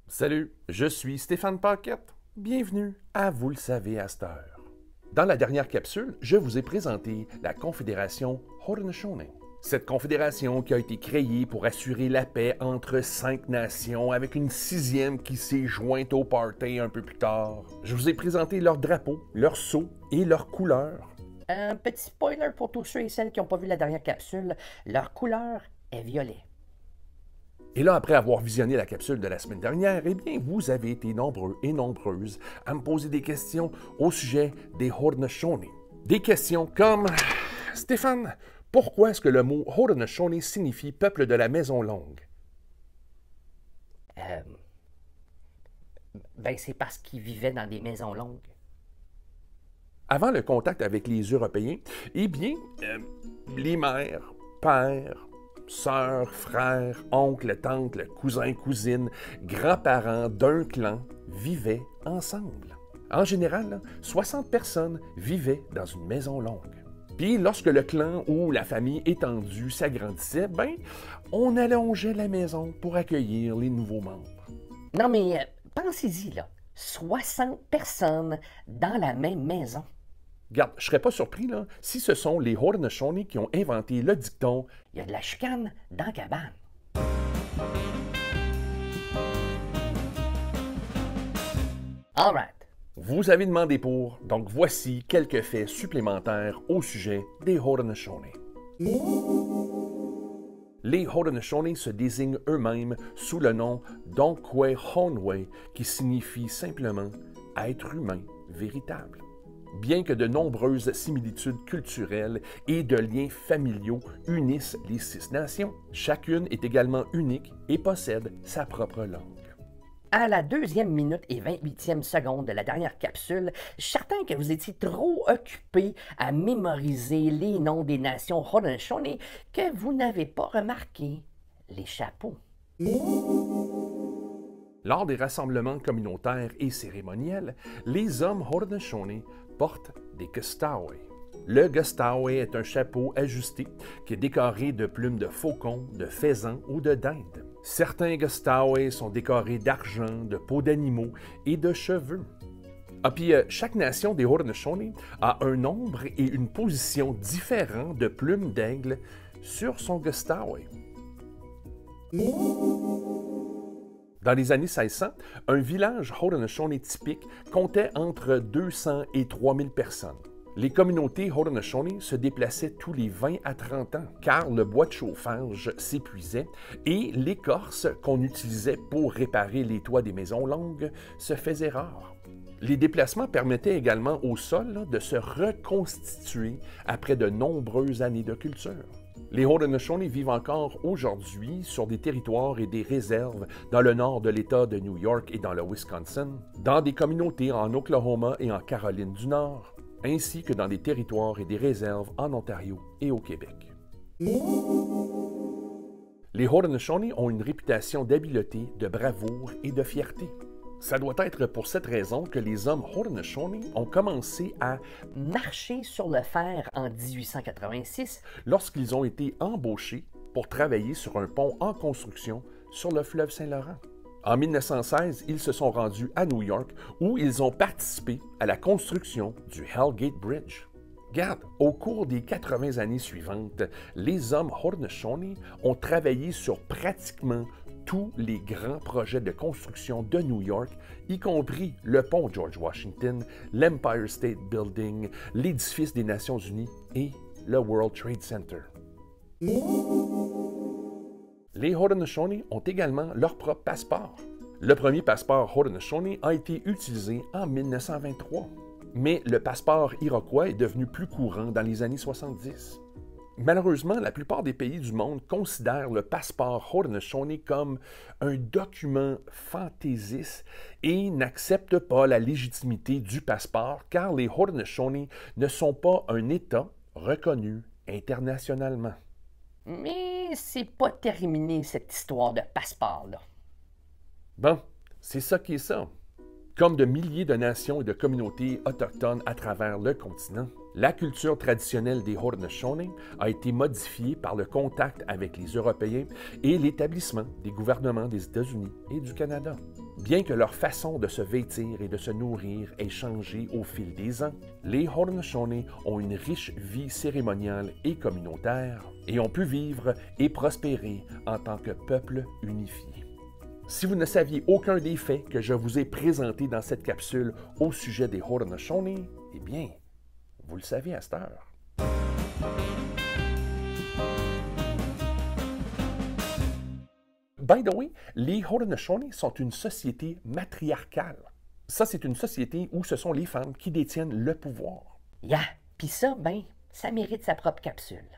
Salut, je suis Stéphane Paquette. Bienvenue à Vous le savez à cette heure. Dans la dernière capsule, je vous ai présenté la Confédération Haudenosaunee. Cette confédération qui a été créée pour assurer la paix entre 5 nations avec une 6e qui s'est jointe au party un peu plus tard. Je vous ai présenté leur drapeau, leur sceau et leurs couleurs. Un petit spoiler pour tous ceux et celles qui n'ont pas vu la dernière capsule, leur couleur est violet. Et là, après avoir visionné la capsule de la semaine dernière, eh bien, vous avez été nombreux et nombreuses à me poser des questions au sujet des Haudenosaunee. Des questions comme « Stéphane, pourquoi est-ce que le mot Haudenosaunee signifie peuple de la maison longue? » C'est parce qu'ils vivaient dans des maisons longues. Avant le contact avec les Européens, eh bien, les mères, pères, sœurs, frères, oncles, tantes, cousins, cousines, grands-parents d'un clan vivaient ensemble. En général, 60 personnes vivaient dans une maison longue. Puis lorsque le clan ou la famille étendue s'agrandissait, on allongeait la maison pour accueillir les nouveaux membres. Non, mais pensez-y, là. 60 personnes dans la même maison. Regarde, je serais pas surpris là, si ce sont les Haudenosaunee qui ont inventé le dicton « Il y a de la chicane dans la cabane ». All right. Vous avez demandé pour, donc voici quelques faits supplémentaires au sujet des Haudenosaunee. Les Haudenosaunee se désignent eux-mêmes sous le nom d'Onkwe-Honwe, qui signifie simplement « être humain véritable ». Bien que de nombreuses similitudes culturelles et de liens familiaux unissent les 6 nations, chacune est également unique et possède sa propre langue. À la 2e minute et 28e seconde de la dernière capsule, je suis certain que vous étiez trop occupé à mémoriser les noms des nations Haudenosaunee que vous n'avez pas remarqué les chapeaux. Lors des rassemblements communautaires et cérémoniels, les hommes Haudenosaunee portent des Gustaway. Le Gustaway est un chapeau ajusté qui est décoré de plumes de faucon, de faisan ou de dinde. Certains Gustaway sont décorés d'argent, de peaux d'animaux et de cheveux. Chaque nation des Haudenosaunee a un nombre et une position différents de plumes d'aigle sur son Gustaway. Dans les années 1600, un village Haudenosaunee typique comptait entre 200 et 3000 personnes. Les communautés Haudenosaunee se déplaçaient tous les 20 à 30 ans, car le bois de chauffage s'épuisait et l'écorce qu'on utilisait pour réparer les toits des maisons longues se faisait rare. Les déplacements permettaient également au sol de se reconstituer après de nombreuses années de culture. Les Haudenosaunee vivent encore aujourd'hui sur des territoires et des réserves dans le nord de l'État de New York et dans le Wisconsin, dans des communautés en Oklahoma et en Caroline du Nord, ainsi que dans des territoires et des réserves en Ontario et au Québec. Les Haudenosaunee ont une réputation d'habileté, de bravoure et de fierté. Ça doit être pour cette raison que les hommes Haudenosaunee ont commencé à marcher sur le fer en 1886 lorsqu'ils ont été embauchés pour travailler sur un pont en construction sur le fleuve Saint-Laurent. En 1916, ils se sont rendus à New York où ils ont participé à la construction du Hellgate Bridge. Regarde, au cours des 80 années suivantes, les hommes Haudenosaunee ont travaillé sur pratiquement tous les grands projets de construction de New York, y compris le pont George Washington, l'Empire State Building, l'édifice des Nations Unies et le World Trade Center. Les Haudenosaunee ont également leur propre passeport. Le premier passeport Haudenosaunee a été utilisé en 1923, mais le passeport iroquois est devenu plus courant dans les années 70. Malheureusement, la plupart des pays du monde considèrent le passeport Haudenosaunee comme un document fantaisiste et n'acceptent pas la légitimité du passeport car les Haudenosaunee ne sont pas un État reconnu internationalement. Mais c'est pas terminé cette histoire de passeport-là. Bon, c'est ça qui est ça. Comme de milliers de nations et de communautés autochtones à travers le continent, la culture traditionnelle des Haudenosaunee a été modifiée par le contact avec les Européens et l'établissement des gouvernements des États-Unis et du Canada. Bien que leur façon de se vêtir et de se nourrir ait changé au fil des ans, les Haudenosaunee ont une riche vie cérémoniale et communautaire et ont pu vivre et prospérer en tant que peuple unifié. Si vous ne saviez aucun des faits que je vous ai présentés dans cette capsule au sujet des Haudenosaunee, eh bien, vous le savez à cette heure. By the way, les Haudenosaunee sont une société matriarcale. Ça, c'est une société où ce sont les femmes qui détiennent le pouvoir. Pis ça, ben, ça mérite sa propre capsule.